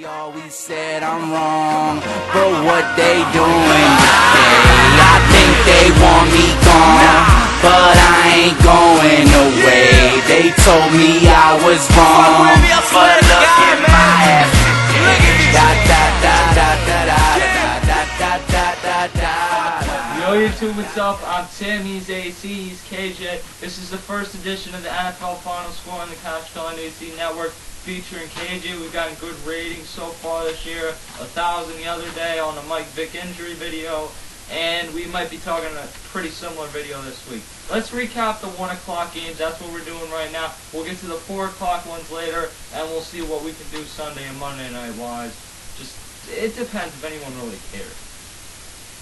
They always said I'm wrong, but what they doing today? I think they want me gone, but I ain't going away. They told me I was wrong, but look at my ass today. Da da da da da da da da da da. Yo YouTube, what's up? I'm Tim, he's AC, he's KJ. This is the first edition of the NFL Final Score on the Couch Calling AC Network, featuring KJ. We've gotten good ratings so far this year, 1,000 the other day on the Vick injury video, and we might be talking a pretty similar video this week. Let's recap the 1 o'clock games. That's what we're doing right now. We'll get to the 4 o'clock ones later, and we'll see what we can do Sunday and Monday night wise. Just, it depends if anyone really cares.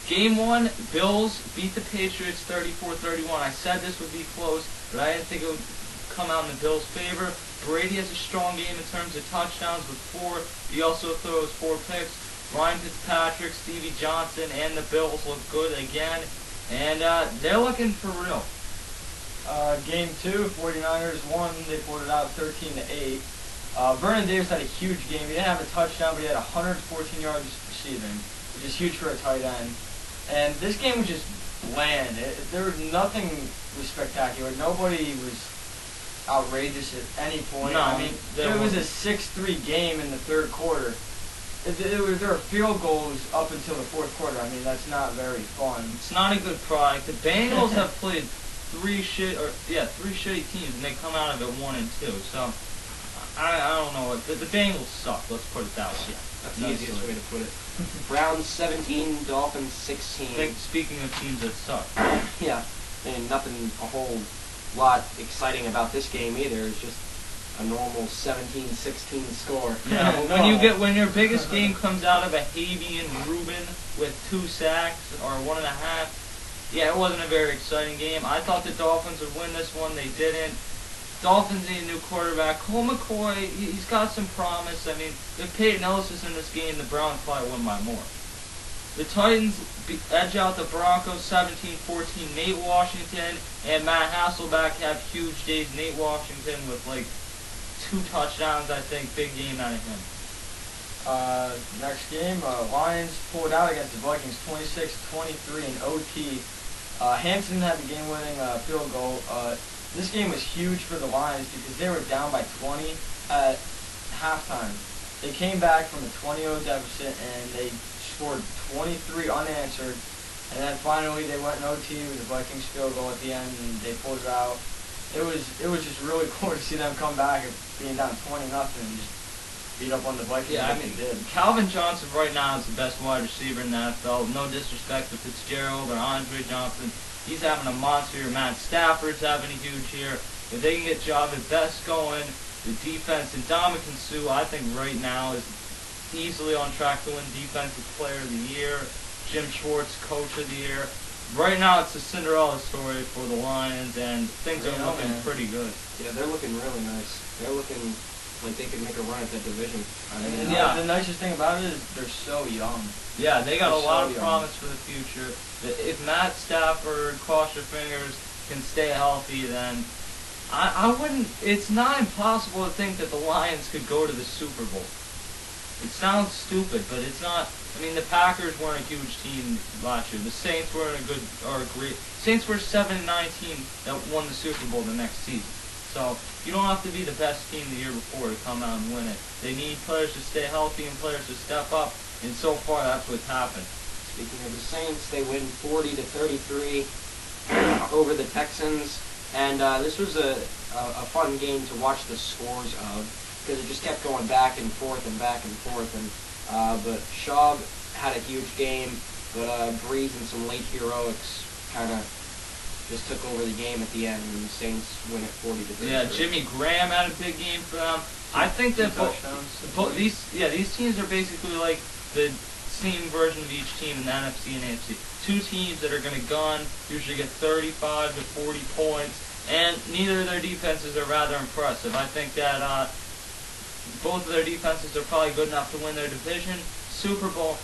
Game 1, Bills beat the Patriots 34-31. I said this would be close, but I didn't think it would come out in the Bills' favor. Brady has a strong game in terms of touchdowns with 4. He also throws 4 picks. Ryan Fitzpatrick, Stevie Johnson, and the Bills look good again. And they're looking for real. Game 2, 49ers won. They pulled it out 13-8. Vernon Davis had a huge game. He didn't have a touchdown, but he had 114 yards receiving, which is huge for a tight end. And this game was just bland. There was nothing was spectacular. Nobody was outrageous at any point. No, I mean, it was a 6-3 game in the third quarter. There were field goals up until the fourth quarter. I mean, that's not very fun. It's not a good product. The Bengals have played 3 shitty teams, and they come out of it 1-2. So I don't know. The Bengals suck. Let's put it that way. That's the easiest way to put it. Browns 17, Dolphins 16. Speaking of teams that suck. Yeah, and nothing a whole lot exciting about this game either. It's just a normal 17-16 score. Yeah, when your biggest game comes out of a Havian Rubin with 2 sacks or 1.5, yeah, it wasn't a very exciting game. I thought the Dolphins would win this one. They didn't. Dolphins need a new quarterback. Cole McCoy, he's got some promise. I mean, if Peyton Ellis is in this game, the Browns probably win by more. The Titans edge out the Broncos 17-14. Nate Washington and Matt Hasselbeck have huge days. Nate Washington with like 2 touchdowns, I think. Big game out of him. Next game, Lions pulled out against the Vikings 26-23 in OT. Hanson had the game-winning field goal. This game was huge for the Lions because they were down by 20 at halftime. They came back from a 20-0 deficit and they scored 23 unanswered. And then finally they went in OT with the Vikings field goal at the end and they pulled it out. It was just really cool to see them come back and being down 20-0 and just beat up on the Vikings. Yeah, I mean, Calvin Johnson right now is the best wide receiver in the NFL. No disrespect to Fitzgerald or Andre Johnson. He's having a monster year. Matt Stafford's having a huge year. If they can get Java Best going, the defense, and Ndamukong Suh, I think right now is easily on track to win Defensive Player of the Year. Jim Schwartz, Coach of the Year. Right now it's a Cinderella story for the Lions, and things are looking pretty good. Yeah, they're looking really nice. They're looking like they could make a run at that division. I mean, the nicest thing about it is they're so young. Yeah, they got a lot of promise for the future. If Matt Stafford, cross your fingers, can stay healthy, then I wouldn't. It's not impossible to think that the Lions could go to the Super Bowl. It sounds stupid, but it's not. I mean, the Packers weren't a huge team last year. The Saints weren't great. Saints were 7-19 that won the Super Bowl the next season. So you don't have to be the best team the year before to come out and win it. They need players to stay healthy and players to step up, and so far that's what's happened. Speaking of the Saints, they win 40-33 over the Texans, and this was a fun game to watch the scores of because it just kept going back and forth and back and forth. And but Schaub had a huge game, but Breeze and some late heroics kind of just took over the game at the end, and the Saints win it 40-33. Yeah, Jimmy Graham had a big game for them. I think that these teams are basically like the same version of each team in the NFC and AFC. 2 teams that are going to gun, usually get 35 to 40 points, and neither of their defenses are rather impressive. I think that both of their defenses are probably good enough to win their division. Super Bowl,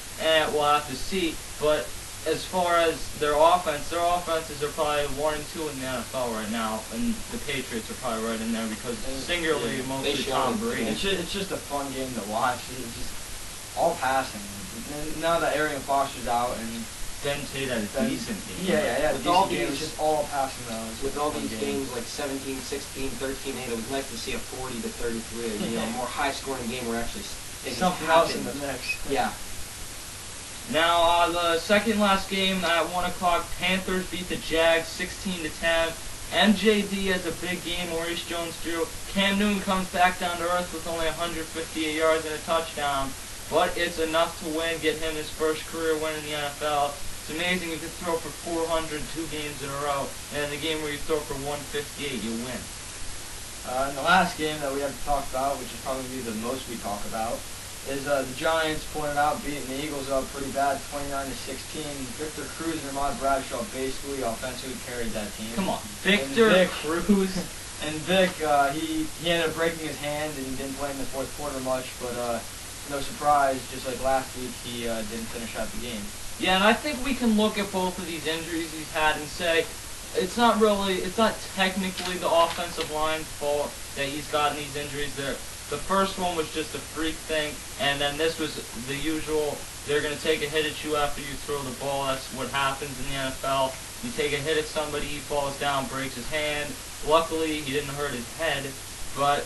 we'll have to see, but as far as their offenses are probably 1 and 2 in the NFL right now, and the Patriots are probably right in there because singularly mostly Tom Brady. It's just a fun game to watch. all passing. And now that Arian Foster's out and Ben Tate had a Ben- decent game. yeah, With decent all game. It was these- just all passing though. It was With a all fun these game. games like 17, 16, 13, 8, it was nice to see a 40 to 33, you know, more high-scoring game where actually things Something else in happened. the mix. Yeah. Now, the second last game at 1 o'clock, Panthers beat the Jags 16-10. MJD has a big game. Maurice Jones-Drew. Cam Newton comes back down to earth with only 158 yards and a touchdown, but it's enough to win, get him his first career win in the NFL. It's amazing you can throw for 400 2 games in a row, and in the game where you throw for 158, you win. And the last game that we have to talk about, which is probably the most we talk about, is the Giants pointed out beating the Eagles up pretty bad, 29-16. Victor Cruz and Ahmad Bradshaw basically offensively carried that team. Come on, And Victor Vick- Cruz. And Vick, he ended up breaking his hand and didn't play in the fourth quarter much, but no surprise, just like last week, he didn't finish out the game. Yeah, and I think we can look at both of these injuries he's had and say it's not technically the offensive line's fault that he's gotten these injuries. The first one was just a freak thing, and then this was the usual, they're going to take a hit at you after you throw the ball. That's what happens in the NFL. You take a hit at somebody, he falls down, breaks his hand. Luckily, he didn't hurt his head, but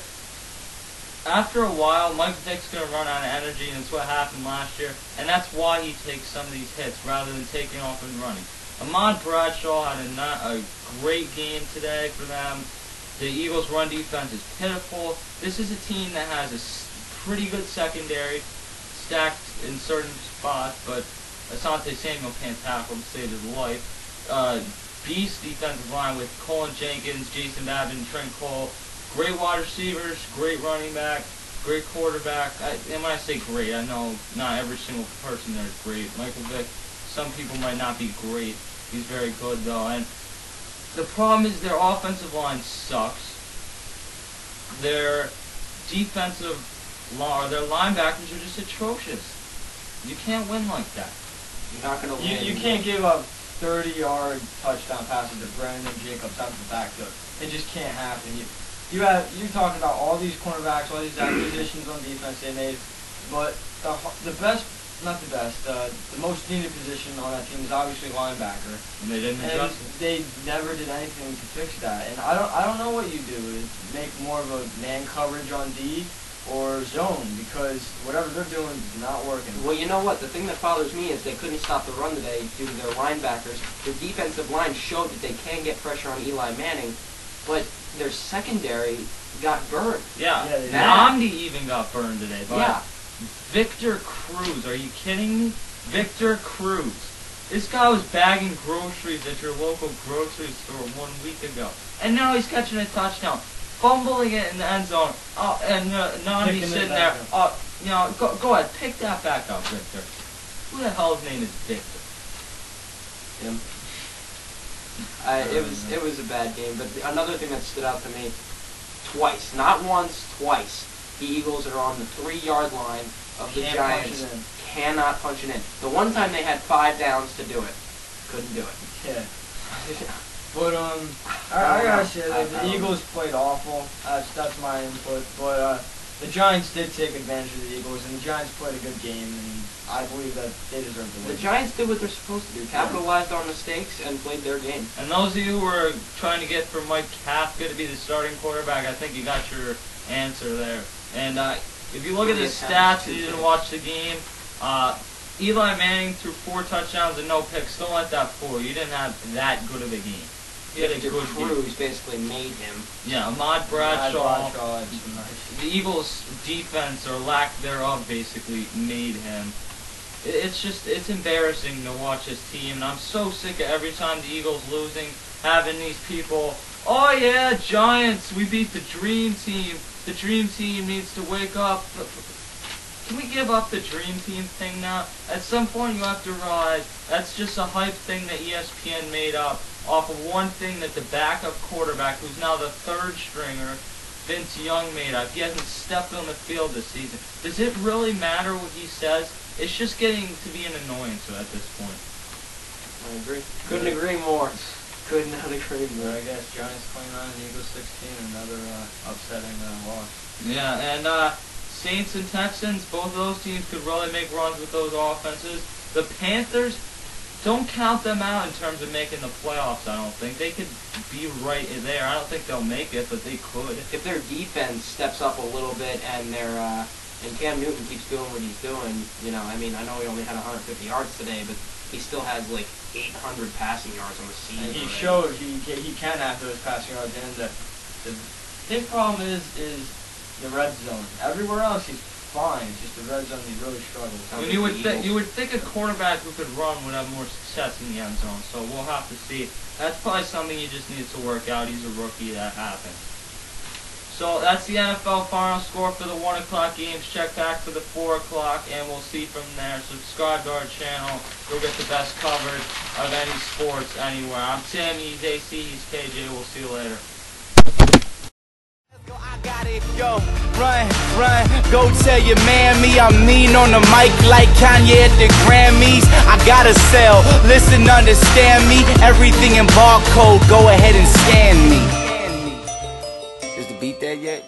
after a while, Mike Vick's going to run out of energy, and it's what happened last year, and that's why he takes some of these hits rather than taking off and running. Ahmad Bradshaw had a great game today for them. The Eagles' run defense is pitiful. This is a team that has a pretty good secondary, stacked in certain spots, but Asante Samuel can't tackle to save his life. Beast defensive line with Colin Jenkins, Jason Babbitt, and Trent Cole. Great wide receivers, great running back, great quarterback. And when I say great, I know not every single person there is great. Michael Vick, some people might not be great. He's very good, though. And the problem is their offensive line sucks. Their defensive their linebackers are just atrocious. You can't win like that. You're not going to win. You can't give up 30-yard touchdown passes to Brandon Jacobs out of the backfield. It just can't happen. You're talking about all these cornerbacks, all these acquisitions on defense they made, but the best, not the best, the most needed position on that team is obviously linebacker. And they didn't And address it. they never did anything to fix that. And I don't know what you do is make more of a man coverage on D or zone, because whatever they're doing is not working. Well, you know what? The thing that bothers me is they couldn't stop the run today due to their linebackers. Their defensive line showed that they can get pressure on Eli Manning, but their secondary got burned. Yeah, Yeah, they did. Namdi even got burned today. But Yeah. Victor Cruz, are you kidding me? Victor Cruz. This guy was bagging groceries at your local grocery store 1 week ago. And now he's catching a touchdown, fumbling it in the end zone. Oh, and Namdi's Picking it sitting back there. up. Go ahead, pick that back up, Victor. Who the hell's name is Victor? Him. It was a bad game, but another thing that stood out to me, twice, not once, twice, the Eagles are on the 3-yard line of the Can't Giants. punch it in. Cannot punch it in. The one time they had 5 downs to do it, couldn't do it. Yeah. But I gotta say that I the don't know. Eagles played awful. That's my input. But the Giants did take advantage of the Eagles, and the Giants played a good game, and I believe that they deserve to The win. Giants did what they're supposed to do, capitalized on mistakes and played their game. And those of you who are trying to get for Mike Kafka to be the starting quarterback, I think you got your answer there. And if you look at the stats and you didn't watch the game, Eli Manning threw 4 touchdowns and no picks. Don't let that fool you. You didn't have that good of a game. You had a Victor good game. Cruz basically made him. Yeah, Ahmad Bradshaw. had some nice. The Eagles' defense, or lack thereof, basically made him. It's embarrassing to watch this team, and I'm so sick of every time the Eagles losing, having these people, oh yeah, Giants, we beat the dream team. The dream team needs to wake up. Can we give up the dream team thing now? At some point you have to realize that's just a hype thing that ESPN made up off of one thing that the backup quarterback, who's now the 3rd stringer, Vince Young, made up. He hasn't stepped on the field this season. Does it really matter what he says? It's just getting to be an annoyance at this point. I agree. Couldn't agree more. Could not agree But more. I guess Giants 29 and Eagles 16, another upsetting loss. Yeah, and Saints and Texans, both of those teams could really make runs with those offenses. The Panthers, don't count them out in terms of making the playoffs, I don't think. They could be right there. I don't think they'll make it, but they could. If their defense steps up a little bit and and Cam Newton keeps doing what he's doing, you know, I mean, I know he only had 150 yards today, but he still has like 800 passing yards on the season. And he showed he can have those passing yards. And his problem is the red zone. Everywhere else he's fine. It's just the red zone he really struggles. And you would think a quarterback who could run would have more success in the end zone. So we'll have to see. That's probably something he just needs to work out. He's a rookie. That happens. So that's the NFL final score for the 1 o'clock games. Check back for the 4 o'clock, and we'll see from there. Subscribe to our channel. You'll get the best coverage of any sports anywhere. I'm Tim. He's AC. He's KJ. We'll see you later. I got it, yo, run, go tell your mammy I'm mean on the mic like Kanye at the Grammys. I gotta sell, listen, understand me, everything in barcode, go ahead and scan me. Is the beat there yet?